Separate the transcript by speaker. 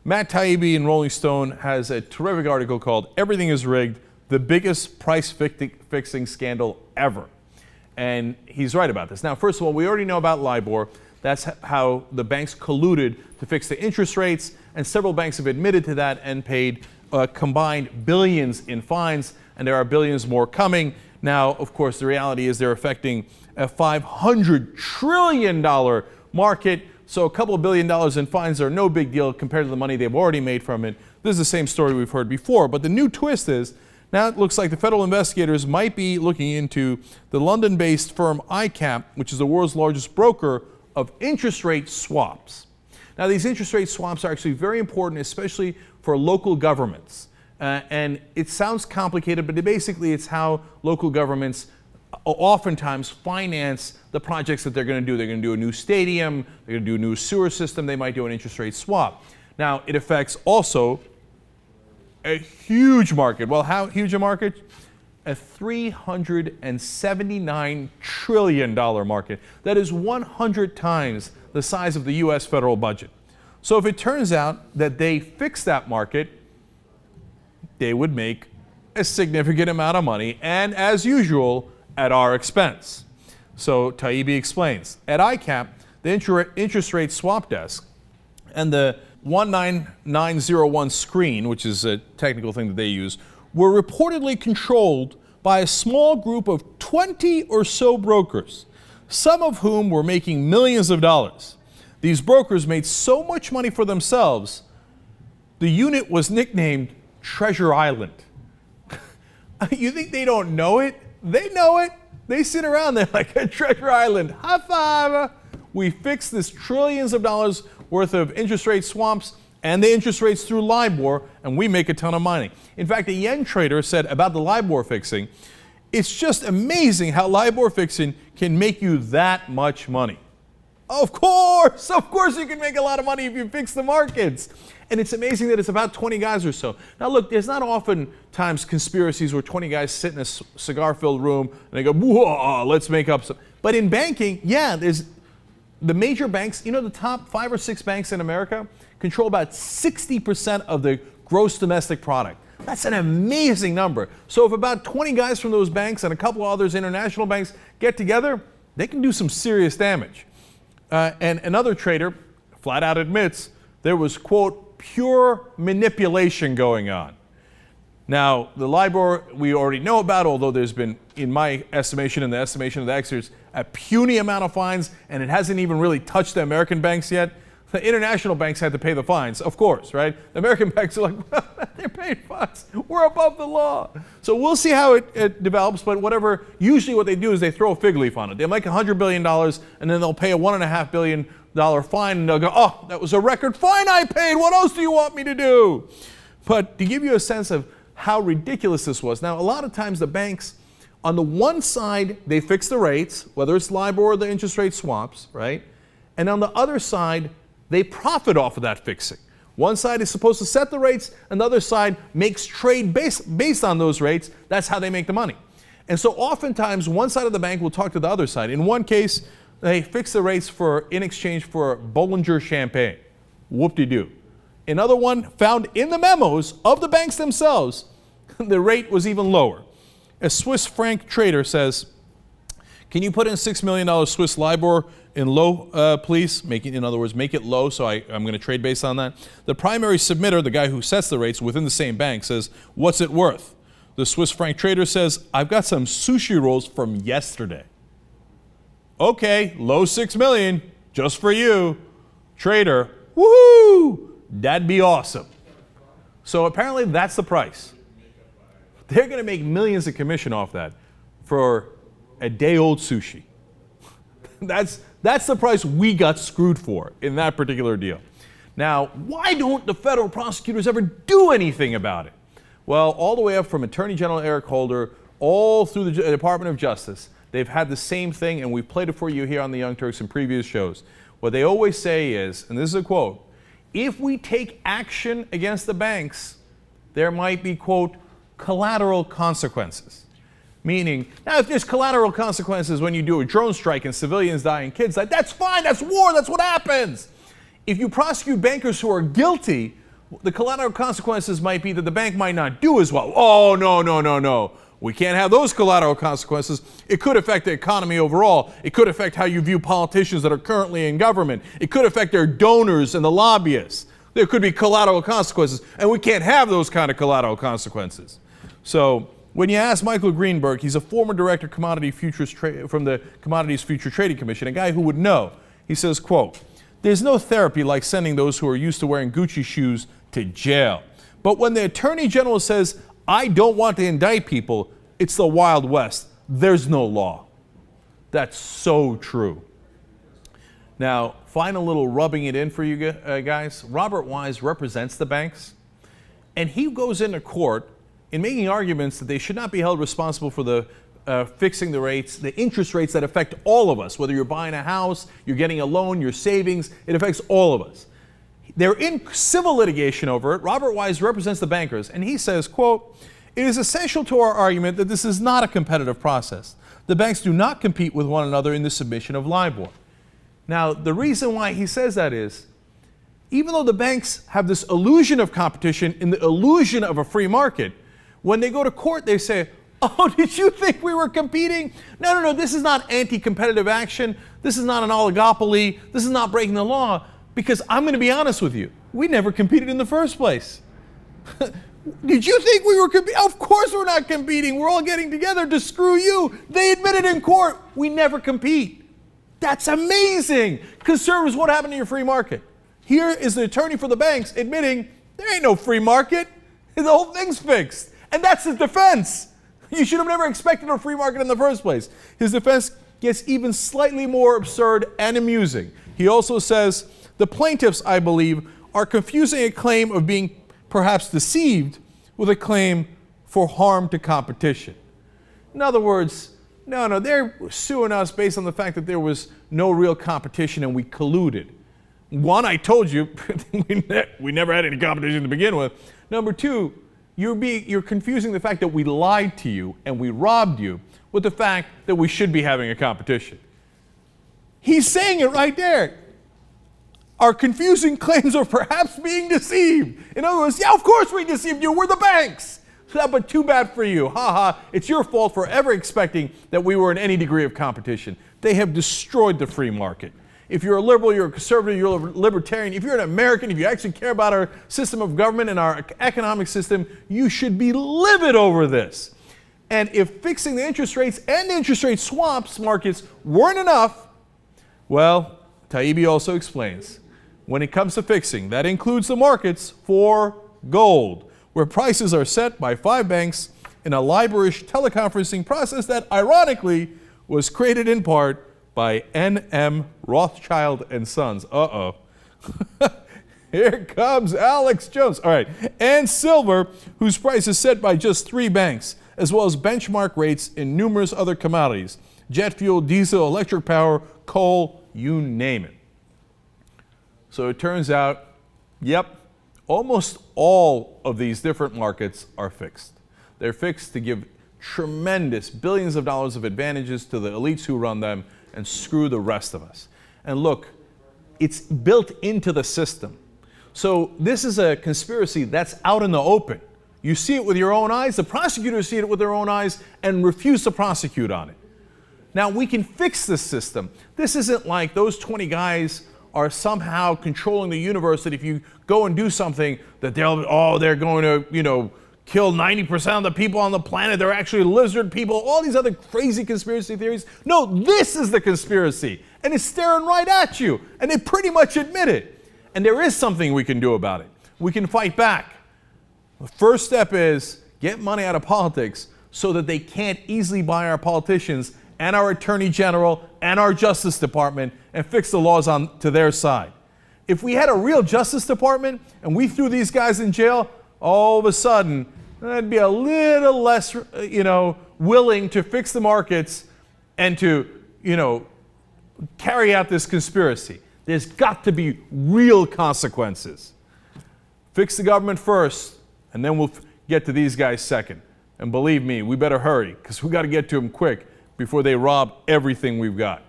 Speaker 1: Matt Taibbi in Rolling Stone has a terrific article called "Everything is Rigged, the Biggest Price-Fixing Scandal Ever." And he's right about this. Now, first of all, we already know about Libor. That's how the banks colluded to fix the interest rates, and several banks have admitted to that and paid combined billions in fines, and there are billions more coming. Now, of course, the reality is they're affecting a $500 trillion market, so a couple of $1 billion in fines are no big deal compared to the money they've already made from it. This is the same story we've heard before, but the new twist is now it looks like the federal investigators might be looking into the London-based firm ICAP, which is the world's largest broker of interest rate swaps. Now, these interest rate swaps are actually very important, especially for local governments. And it sounds complicated, but basically it's how local governments oftentimes finance the projects that they're going to do. They're going to do a new stadium, they're going to do a new sewer system, they might do an interest rate swap. Now, it affects also a huge market. Well, how huge a market? A $379 trillion market. That is 100 times the size of the U.S. federal budget. So if it turns out that they fix that market, they would make a significant amount of money, and as usual, at our expense. So Taibbi explains, at ICAP, the interest rate swap desk and the 19901 screen, which is a technical thing that they use, were reportedly controlled by a small group of 20 or so brokers, some of whom were making millions of dollars. These brokers made so much money for themselves, the unit was nicknamed Treasure Island. You think they don't know it? They know it. They sit around there like a Treasure Island. High five! We fixed this trillions of dollars worth of interest rate swaps and the interest rates through Libor, and we make a ton of money. In fact, a yen trader said about the Libor fixing, it's just amazing how Libor fixing can make you that much money. Of course you can make a lot of money if you fix the markets. And it's amazing that it's about 20 guys or so. Now look, there's not often times conspiracies where 20 guys sit in a cigar-filled room and they go, whoa, let's make up some. But in banking, yeah, there's the major banks, the top 5 or 6 banks in America control about 60% of the gross domestic product. That's an amazing number. So if about 20 guys from those banks and a couple of others international banks get together, they can do some serious damage. And another trader flat out admits there was, quote, pure manipulation going on. Now, the Libor we already know about, although there's been, in my estimation and the estimation of the experts, a puny amount of fines, and it hasn't even really touched the American banks yet. The international banks had to pay the fines, of course, right? The American banks are like, well, they're paying fines. We're above the law. So we'll see how it develops, but whatever, usually what they do is they throw a fig leaf on it. They make $100 billion, and then they'll pay a $1.5 billion fine, and they'll go, oh, that was a record fine I paid. What else do you want me to do? But to give you a sense of how ridiculous this was, now, a lot of times the banks, on the one side, they fix the rates, whether it's Libor or the interest rate swaps, right? And on the other side, they profit off of that fixing. One side is supposed to set the rates, and the other side makes trade based on those rates. That's how they make the money. And so oftentimes, one side of the bank will talk to the other side. In one case, they fix the rates in exchange for Bollinger champagne. Whoop-de-doo. Another one found in the memos of the banks themselves, the rate was even lower. A Swiss franc trader says, can you put in $6 million Swiss Libor in low, please? In other words, make it low, so I'm going to trade based on that. The primary submitter, the guy who sets the rates within the same bank, says, what's it worth? The Swiss franc trader says, I've got some sushi rolls from yesterday. Okay, low 6 million, just for you. Trader, woohoo! That'd be awesome. So apparently that's the price. They're going to make millions of commission off that for a day-old sushi. That's the price we got screwed for in that particular deal. Now, why don't the federal prosecutors ever do anything about it? Well, all the way up from Attorney General Eric Holder, all through the Department of Justice, they've had the same thing, and we've played it for you here on the Young Turks in previous shows. What they always say is, and this is a quote, if we take action against the banks, there might be, quote, collateral consequences. Meaning, now if there's collateral consequences when you do a drone strike and civilians die and kids die, that's fine, that's war, that's what happens. If you prosecute bankers who are guilty, The collateral consequences might be that the bank might not do as well. Oh, no, no, no, no. We can't have those collateral consequences. It could affect the economy overall. It could affect how you view politicians that are currently in government. It could affect their donors and the lobbyists. There could be collateral consequences, and we can't have those kind of collateral consequences. So when you ask Michael Greenberg, he's a former director of commodity futures from the Commodities Future Trading Commission, a guy who would know. He says, quote, "There's no therapy like sending those who are used to wearing Gucci shoes to jail. But when the Attorney General says, I don't want to indict people, it's the Wild West. There's no law." That's so true. Now, final little rubbing it in for you guys. Robert Wise represents the banks, and he goes into court in making arguments that they should not be held responsible for the fixing the rates, the interest rates that affect all of us. Whether you're buying a house, you're getting a loan, your savings, it affects all of us. They're in civil litigation over it. Robert Wise represents the bankers, and he says, quote, "It is essential to our argument that this is not a competitive process. The banks do not compete with one another in the submission of LIBOR." Now, the reason why he says that is, even though the banks have this illusion of competition in the illusion of a free market, when they go to court, they say, "Oh, did you think we were competing? No, no, no, this is not anti-competitive action. This is not an oligopoly. This is not breaking the law. Because I'm going to be honest with you, we never competed in the first place." Did you think we were competing? Of course we're not competing. We're all getting together to screw you. They admitted in court, we never compete. That's amazing. Conservatives, what happened to your free market? Here is the attorney for the banks admitting there ain't no free market. The whole thing's fixed. And that's his defense. You should have never expected a free market in the first place. His defense gets even slightly more absurd and amusing. He also says, "The plaintiffs, I believe, are confusing a claim of being perhaps deceived with a claim for harm to competition." In other words, no, they're suing us based on the fact that there was no real competition and we colluded. One, I told you, we never had any competition to begin with. Number two, you're confusing the fact that we lied to you and we robbed you with the fact that we should be having a competition. He's saying it right there. Our confusing claims of perhaps being deceived. In other words, yeah, of course we deceived you. We're the banks. But too bad for you. Ha ha. It's your fault for ever expecting that we were in any degree of competition. They have destroyed the free market. If you're a liberal, you're a conservative, you're a libertarian, if you're an American, if you actually care about our system of government and our economic system, you should be livid over this. And if fixing the interest rates and the interest rate swaps markets weren't enough, well, Taibbi also explains, when it comes to fixing, that includes the markets for gold, where prices are set by 5 banks in a LIBOR-ish teleconferencing process that, ironically, was created in part by N.M. Rothschild and Sons. Uh-oh. Here comes Alex Jones. All right. And silver, whose price is set by just 3 banks, as well as benchmark rates in numerous other commodities. Jet fuel, diesel, electric power, coal, you name it. So it turns out, yep, almost all of these different markets are fixed. They're fixed to give tremendous billions of dollars of advantages to the elites who run them and screw the rest of us. And look, it's built into the system. So this is a conspiracy that's out in the open. You see it with your own eyes, the prosecutors see it with their own eyes and refuse to prosecute on it. Now we can fix this system. This isn't like those 20 guys are somehow controlling the universe, that if you go and do something that they're going to, kill 90% of the people on the planet. They're actually lizard people, all these other crazy conspiracy theories. No, this is the conspiracy. And it's staring right at you. And they pretty much admit it. And there is something we can do about it. We can fight back. The first step is get money out of politics so that they can't easily buy our politicians and our Attorney General and our Justice Department and fix the laws on to their side. If we had a real Justice Department and we threw these guys in jail, all of a sudden, I'd be a little less, willing to fix the markets and to, carry out this conspiracy. There's got to be real consequences. Fix the government first, and then we'll get to these guys second. And believe me, we better hurry, because we got to get to them quick before they rob everything we've got.